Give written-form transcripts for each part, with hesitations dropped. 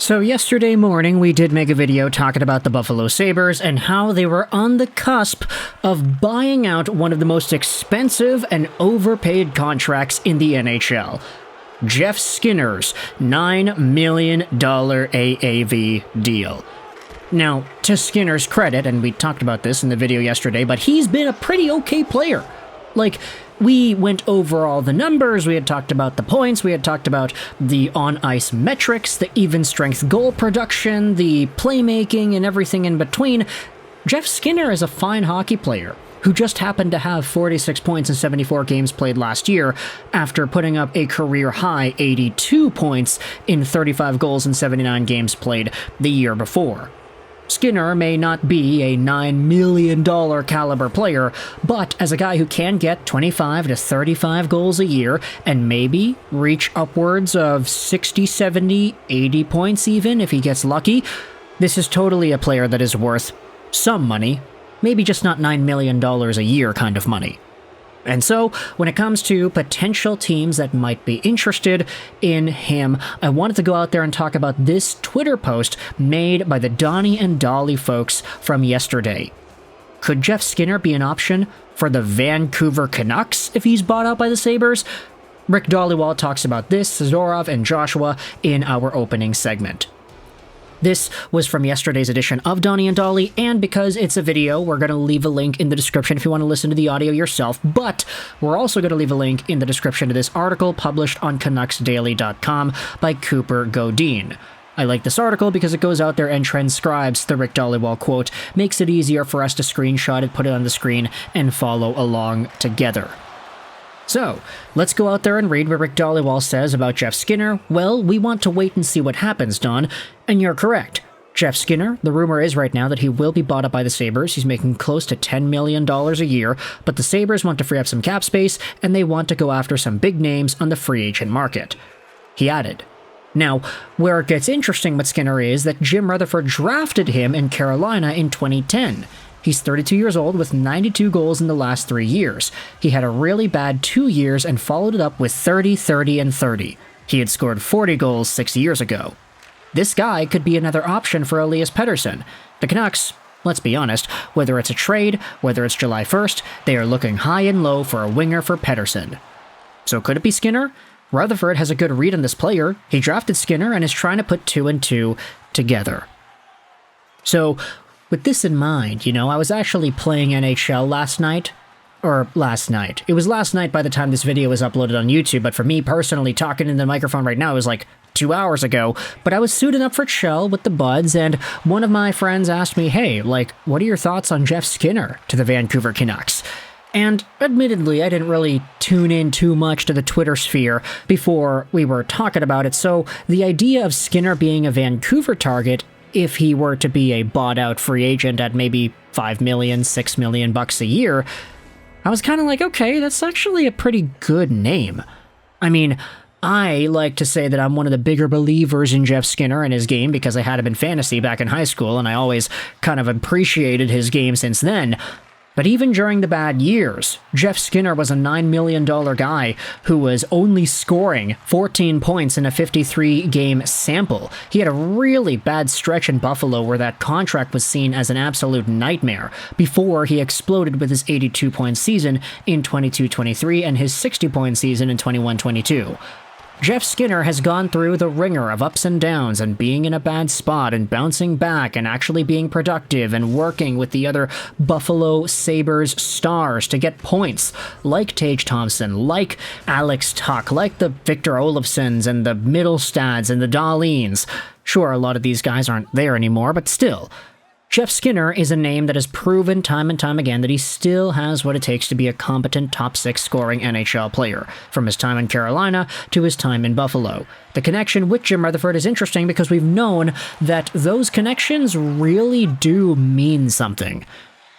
So yesterday morning, we did make a video talking about the Buffalo Sabres and how they were on the cusp of buying out one of the most expensive and overpaid contracts in the NHL. Jeff Skinner's $9 million AAV deal. Now, to Skinner's credit, and we talked about this in the video yesterday, but he's been a pretty okay player. Like, we went over all the numbers, we had talked about the points, we had talked about the on-ice metrics, the even-strength goal production, the playmaking, and everything in between. Jeff Skinner is a fine hockey player who just happened to have 46 points in 74 games played last year after putting up a career-high 82 points in 35 goals in 79 games played the year before. Skinner may not be a $9 million caliber player, but as a guy who can get 25 to 35 goals a year and maybe reach upwards of 60, 70, 80 points even if he gets lucky, this is totally a player that is worth some money, maybe just not $9 million a year kind of money. And so, when it comes to potential teams that might be interested in him, I wanted to go out there and talk about this Twitter post made by the Donnie and Dolly folks from yesterday. Could Jeff Skinner be an option for the Vancouver Canucks if he's bought out by the Sabres? Rick Dhaliwal talks about this, Zadorov, and Joshua in our opening segment. This was from yesterday's edition of Donnie and Dolly, and because it's a video, we're going to leave a link in the description if you want to listen to the audio yourself, but we're also going to leave a link in the description to this article published on CanucksDaily.com by Cooper Godine. I like this article because it goes out there and transcribes the Rick Dhaliwal quote, makes it easier for us to screenshot it, put it on the screen, and follow along together. So, let's go out there and read what Rick Dhaliwal says about Jeff Skinner. Well, we want to wait and see what happens, Don. And you're correct. Jeff Skinner, the rumor is right now that he will be bought up by the Sabres. He's making close to $10 million a year, but the Sabres want to free up some cap space, and they want to go after some big names on the free agent market. He added. Now, where it gets interesting with Skinner is that Jim Rutherford drafted him in Carolina in 2010. He's 32 years old with 92 goals in the last 3 years. He had a really bad 2 years and followed it up with 30, 30, and 30. He had scored 40 goals 6 years ago. This guy could be another option for Elias Pettersson. The Canucks, let's be honest, whether it's a trade, whether it's July 1st, they are looking high and low for a winger for Pettersson. So could it be Skinner? Rutherford has a good read on this player. He drafted Skinner and is trying to put 2 and 2 together. So, with this in mind, I was actually playing NHL last night. It was last night by the time this video was uploaded on YouTube, but for me personally, talking in the microphone right now, it was like 2 hours ago. But I was suiting up for Chell with the buds, and one of my friends asked me, hey, what are your thoughts on Jeff Skinner to the Vancouver Canucks? And admittedly, I didn't really tune in too much to the Twitter sphere before we were talking about it, so the idea of Skinner being a Vancouver target, if he were to be a bought-out free agent at maybe $5 million, $6 million bucks a year, I was kind of like, okay, that's actually a pretty good name. I mean, I like to say that I'm one of the bigger believers in Jeff Skinner and his game because I had him in fantasy back in high school, and I always kind of appreciated his game since then. But even during the bad years, Jeff Skinner was a $9 million guy who was only scoring 14 points in a 53-game sample. He had a really bad stretch in Buffalo where that contract was seen as an absolute nightmare before he exploded with his 82-point season in 22-23 and his 60-point season in 21-22. Jeff Skinner has gone through the ringer of ups and downs and being in a bad spot and bouncing back and actually being productive and working with the other Buffalo Sabres stars to get points, like Tage Thompson, like Alex Tuch, like the Victor Olofssons and the Mittelstads and the Dahleens. Sure, a lot of these guys aren't there anymore, but still. Jeff Skinner is a name that has proven time and time again that he still has what it takes to be a competent top 6 scoring NHL player, from his time in Carolina to his time in Buffalo. The connection with Jim Rutherford is interesting because we've known that those connections really do mean something.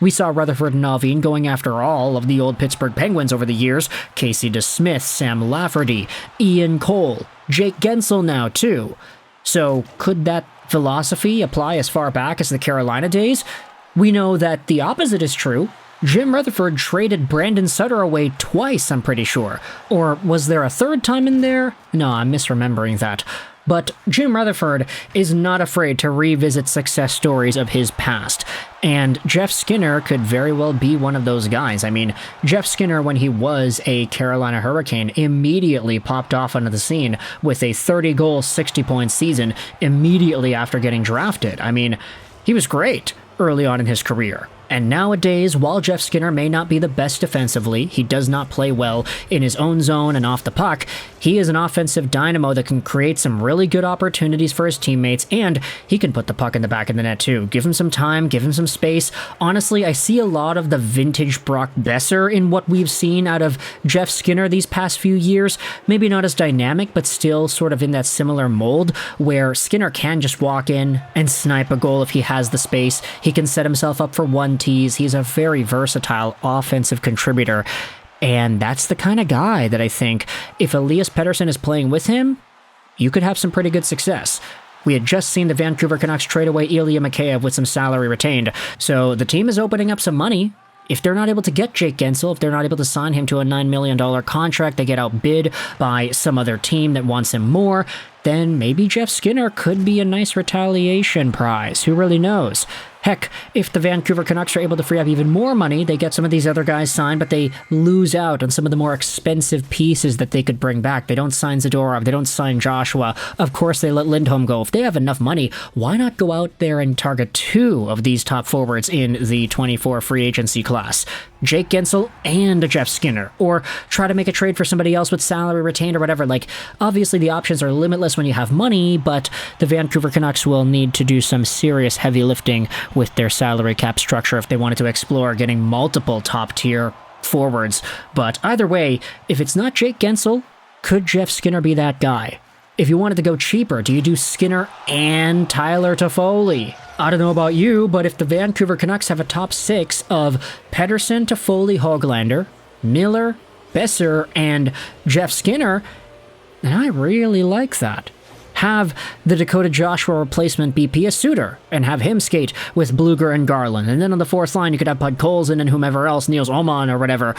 We saw Rutherford and Alvin going after all of the old Pittsburgh Penguins over the years, Casey DeSmith, Sam Lafferty, Ian Cole, Jake Gensel now too. So could that philosophy apply as far back as the Carolina days? We know that the opposite is true. Jim Rutherford traded Brandon Sutter away twice, I'm pretty sure. Or was there a third time in there? No, I'm misremembering that. But Jim Rutherford is not afraid to revisit success stories of his past, and Jeff Skinner could very well be one of those guys. I mean, Jeff Skinner, when he was a Carolina Hurricane, immediately popped off onto the scene with a 30-goal, 60-point season immediately after getting drafted. I mean, he was great early on in his career. And nowadays, while Jeff Skinner may not be the best defensively, he does not play well in his own zone and off the puck, he is an offensive dynamo that can create some really good opportunities for his teammates, and he can put the puck in the back of the net too. Give him some time, give him some space. Honestly, I see a lot of the vintage Brock Besser in what we've seen out of Jeff Skinner these past few years. Maybe not as dynamic, but still sort of in that similar mold, where Skinner can just walk in and snipe a goal if he has the space. He can set himself up for one tees. He's a very versatile offensive contributor, and that's the kind of guy that I think, if Elias Pettersson is playing with him, you could have some pretty good success. We had just seen the Vancouver Canucks trade away Ilya Mikheyev with some salary retained, so the team is opening up some money. If they're not able to get Jake Guentzel, if they're not able to sign him to a $9 million contract, they get outbid by some other team that wants him more, then maybe Jeff Skinner could be a nice retaliation prize. Who really knows? Heck, if the Vancouver Canucks are able to free up even more money, they get some of these other guys signed, but they lose out on some of the more expensive pieces that they could bring back. They don't sign Zadorov, they don't sign Joshua. Of course, they let Lindholm go. If they have enough money, why not go out there and target two of these top forwards in the 24 free agency class? Jake Guentzel and Jeff Skinner, or try to make a trade for somebody else with salary retained or whatever. Like, obviously the options are limitless when you have money, but the Vancouver Canucks will need to do some serious heavy lifting with their salary cap structure if they wanted to explore getting multiple top-tier forwards. But either way, if it's not Jake Guentzel, could Jeff Skinner be that guy? If you wanted to go cheaper, do you do Skinner and Tyler Toffoli? I don't know about you, but if the Vancouver Canucks have a top six of Pettersson, Toffoli, Höglander, Miller, Besser, and Jeff Skinner, then I really like that. Have the Dakota Joshua replacement be Pia Suter, and have him skate with Bluger and Garland. And then on the fourth line, you could have Podkolzin and whomever else, Niels Oman or whatever.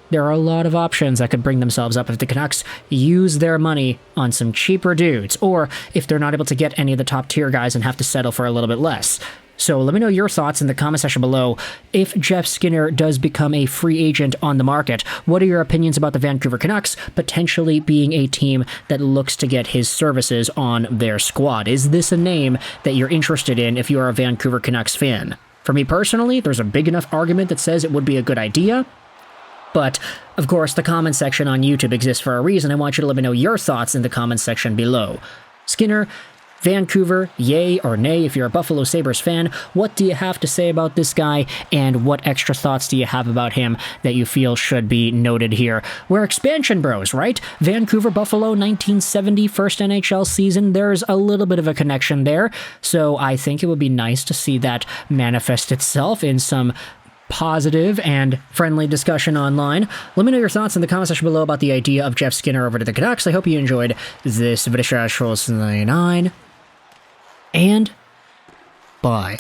There are a lot of options that could bring themselves up if the Canucks use their money on some cheaper dudes, or if they're not able to get any of the top tier guys and have to settle for a little bit less. So let me know your thoughts in the comment section below. If Jeff Skinner does become a free agent on the market, what are your opinions about the Vancouver Canucks potentially being a team that looks to get his services on their squad? Is this a name that you're interested in if you're a Vancouver Canucks fan? For me personally, there's a big enough argument that says it would be a good idea. But, of course, the comment section on YouTube exists for a reason. I want you to let me know your thoughts in the comment section below. Skinner, Vancouver, yay or nay if you're a Buffalo Sabres fan. What do you have to say about this guy, and what extra thoughts do you have about him that you feel should be noted here? We're expansion bros, right? Vancouver, Buffalo, 1970, first NHL season. There's a little bit of a connection there, so I think it would be nice to see that manifest itself in some positive and friendly discussion online. Let me know your thoughts in the comment section below about the idea of Jeff Skinner over to the Canucks. I hope you enjoyed this video. And bye.